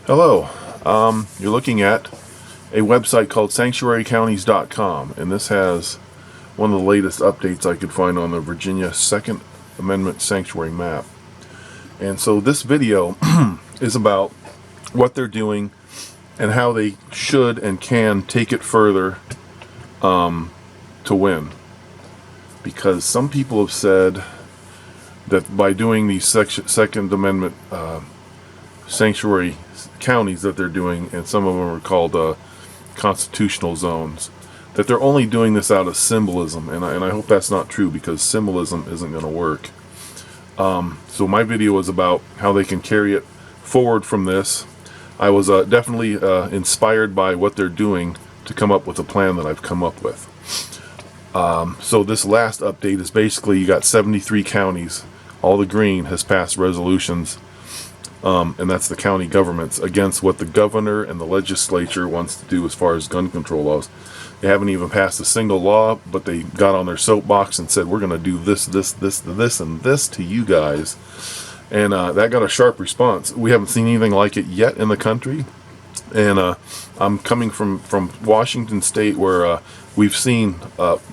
Hello. You're looking at a website called sanctuarycounties.com, and this has one of the latest updates I could find on the Virginia Second Amendment sanctuary map. And so this video is about what they're doing and how they should and can take it further to win. Because some people have said that by doing these Second Amendment sanctuary counties that they're doing, and some of them are called constitutional zones, that they're only doing this out of symbolism, and I hope that's not true, because symbolism isn't going to work. So my video is about how they can carry it forward from this. I was definitely inspired by what they're doing to come up with a plan that I've come up with. So this last update is basically you got 73 counties. All the green has passed resolutions, and that's the county governments, against what the governor and the legislature wants to do as far as gun control laws. They haven't even passed a single law, but they got on their soapbox and said, we're going to do this, and this to you guys. And that got a sharp response. We haven't seen anything like it yet in the country. And I'm coming from Washington State, where we've seen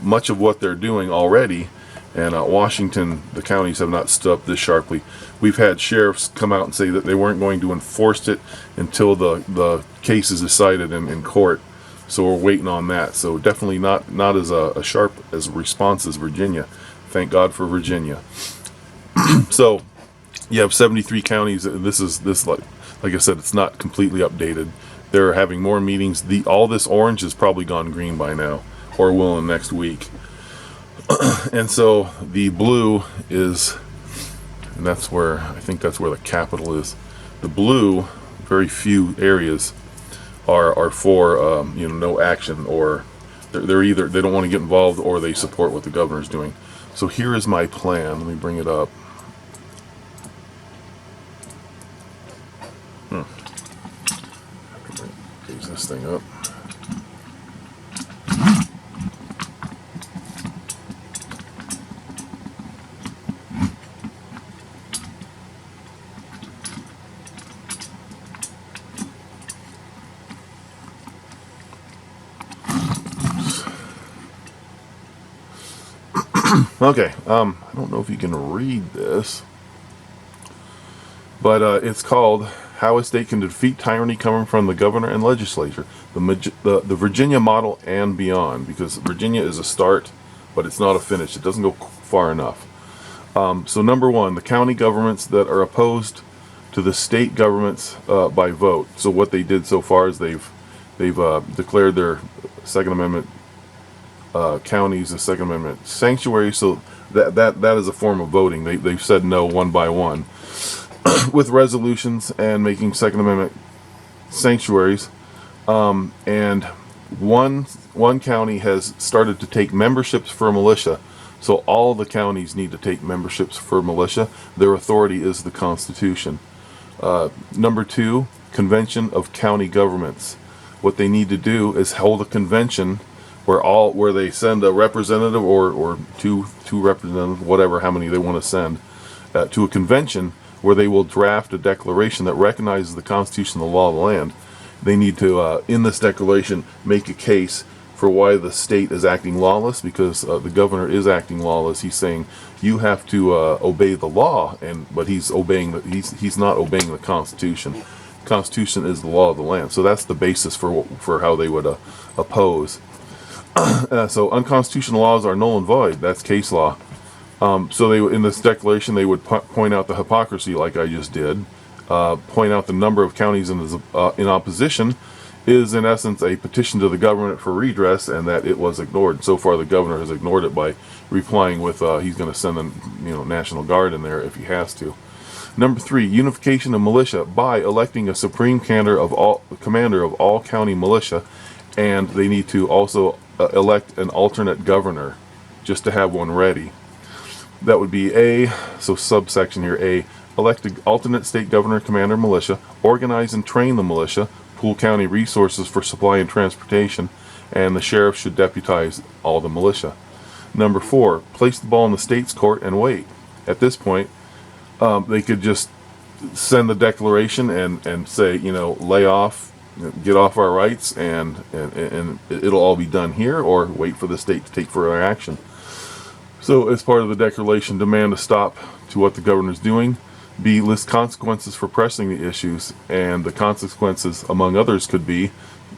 much of what they're doing already. And Washington, the counties have not stood up this sharply. We've had sheriffs come out and say that they weren't going to enforce it until the case is decided in court. So we're waiting on that. So definitely not as a sharp as a response as Virginia. Thank God for Virginia. So you have 73 counties. This like I said, it's not completely updated. They're having more meetings. All this orange has probably gone green by now, or will in next week. And so the blue is, and I think that's where the capital is. The blue, very few areas are for no action, or they're either they don't want to get involved or they support what the governor's doing. So here is my plan. Let me bring it up. Raise this thing up. Okay, I don't know if you can read this, but it's called How a State Can Defeat Tyranny Coming from the Governor and Legislature, the Virginia Model and Beyond, because Virginia is a start, but it's not a finish. It doesn't go far enough. So number one, the county governments that are opposed to the state governments by vote. So what they did so far is they've declared their Second Amendment counties, the Second Amendment sanctuary, so that is a form of voting. They've said no one by one with resolutions and making Second Amendment sanctuaries. And one county has started to take memberships for militia. So all the counties need to take memberships for militia. Their authority is the Constitution. Number two, Convention of County Governments. What they need to do is hold a convention where they send a representative or two representatives, whatever, how many they want to send, to a convention where they will draft a declaration that recognizes the Constitution and the law of the land. They need to, in this declaration, make a case for why the state is acting lawless, because the governor is acting lawless. He's saying you have to obey the law, but he's not obeying the Constitution. The Constitution is the law of the land. So that's the basis for how they would oppose. So unconstitutional laws are null and void. That's case law. So in this declaration, they would point out the hypocrisy, like I just did. Point out the number of counties in opposition is, in essence, a petition to the government for redress, and that it was ignored. So far, the governor has ignored it by replying with he's going to send the National Guard in there if he has to. Number three, unification of militia by electing a supreme commander of all county militia, and they need to also elect an alternate governor, just to have one ready. That would be so subsection here, A, elect an alternate state governor, commander, militia, organize and train the militia, pool county resources for supply and transportation, and the sheriff should deputize all the militia. Number four, place the ball in the state's court and wait. At this point, they could just send the declaration and say, lay off, get off our rights, and it'll all be done here, or wait for the state to take further action. So as part of the declaration, demand a stop to what the governor's doing. B, list consequences for pressing the issues, and the consequences, among others, could be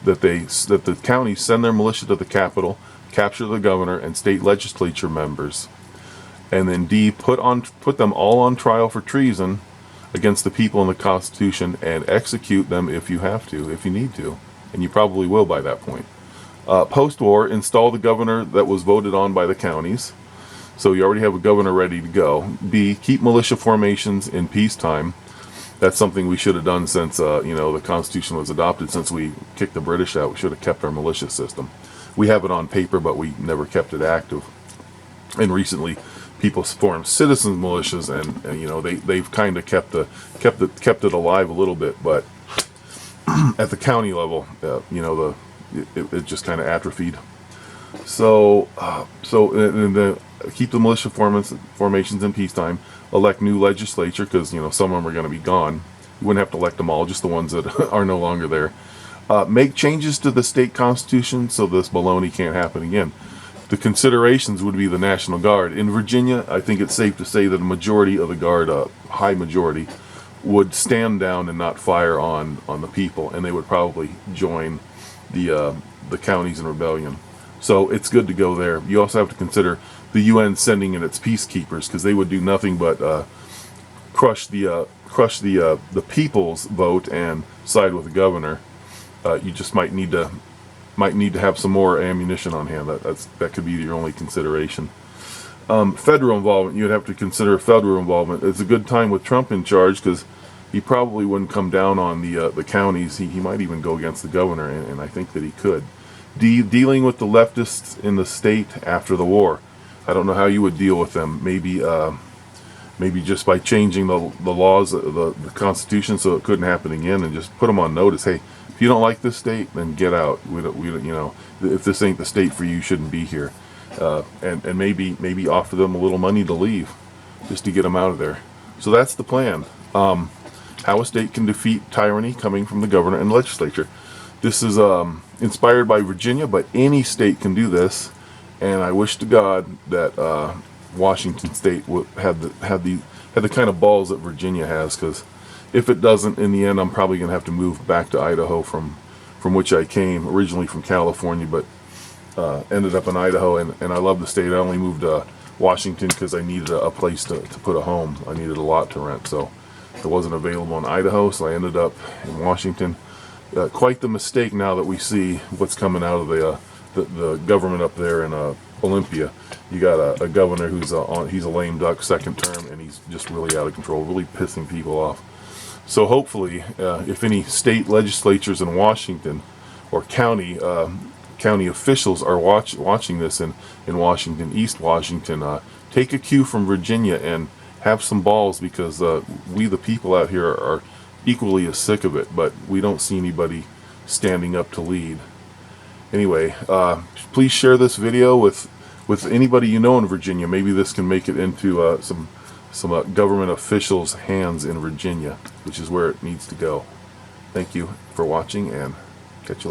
that the counties send their militia to the Capitol, capture the governor and state legislature members. And then D, put them all on trial for treason against the people and the Constitution, and execute them if you have to, if you need to, and you probably will by that point. Post-war, install the governor that was voted on by the counties. So you already have a governor ready to go. B, keep militia formations in peacetime. That's something we should have done since the Constitution was adopted. Since we kicked the British out, we should have kept our militia system. We have it on paper, but we never kept it active. And recently, people formed citizens militias, and they've kind of kept it alive a little bit. But at the county level, it just kind of atrophied. So keep the militia formations in peacetime. Elect new legislature, because some of them are going to be gone. You wouldn't have to elect them all, just the ones that are no longer there. Make changes to the state constitution so this baloney can't happen again. The considerations would be the National Guard. In Virginia, I think it's safe to say that a majority of the Guard, a high majority, would stand down and not fire on the people, and they would probably join the counties in rebellion. So it's good to go there. You also have to consider the UN sending in its peacekeepers, because they would do nothing but crush the people's vote and side with the governor. You just might need to have some more ammunition on hand. That could be your only consideration. Federal involvement, you'd have to consider federal involvement. It's a good time with Trump in charge, because he probably wouldn't come down on the counties. He might even go against the governor, and I think that he could. Dealing with the leftists in the state after the war. I don't know how you would deal with them. Maybe just by changing the laws, the Constitution, so it couldn't happen again, and just put them on notice. Hey, if you don't like this state, then get out. We don't, if this ain't the state for you, you shouldn't be here. And maybe offer them a little money to leave, just to get them out of there. So that's the plan. How a state can defeat tyranny coming from the governor and legislature. This is inspired by Virginia, but any state can do this. And I wish to God that Washington State had the kind of balls that Virginia has, because if it doesn't, in the end, I'm probably going to have to move back to Idaho, from which I came, originally from California, but ended up in Idaho, and I love the state. I only moved to Washington because I needed a place to put a home. I needed a lot to rent, so it wasn't available in Idaho, so I ended up in Washington. Quite the mistake now that we see what's coming out of the government up there in Olympia. You got a governor he's a lame duck, second term, and he's just really out of control, really pissing people off. So hopefully, if any state legislatures in Washington or county officials are watching this in Washington, East Washington, take a cue from Virginia and have some balls, because we the people out here are equally as sick of it, but we don't see anybody standing up to lead. Anyway, please share this video with anybody you know in Virginia. Maybe this can make it into some government officials' hands in Virginia, which is where it needs to go. Thank you for watching, and catch you later.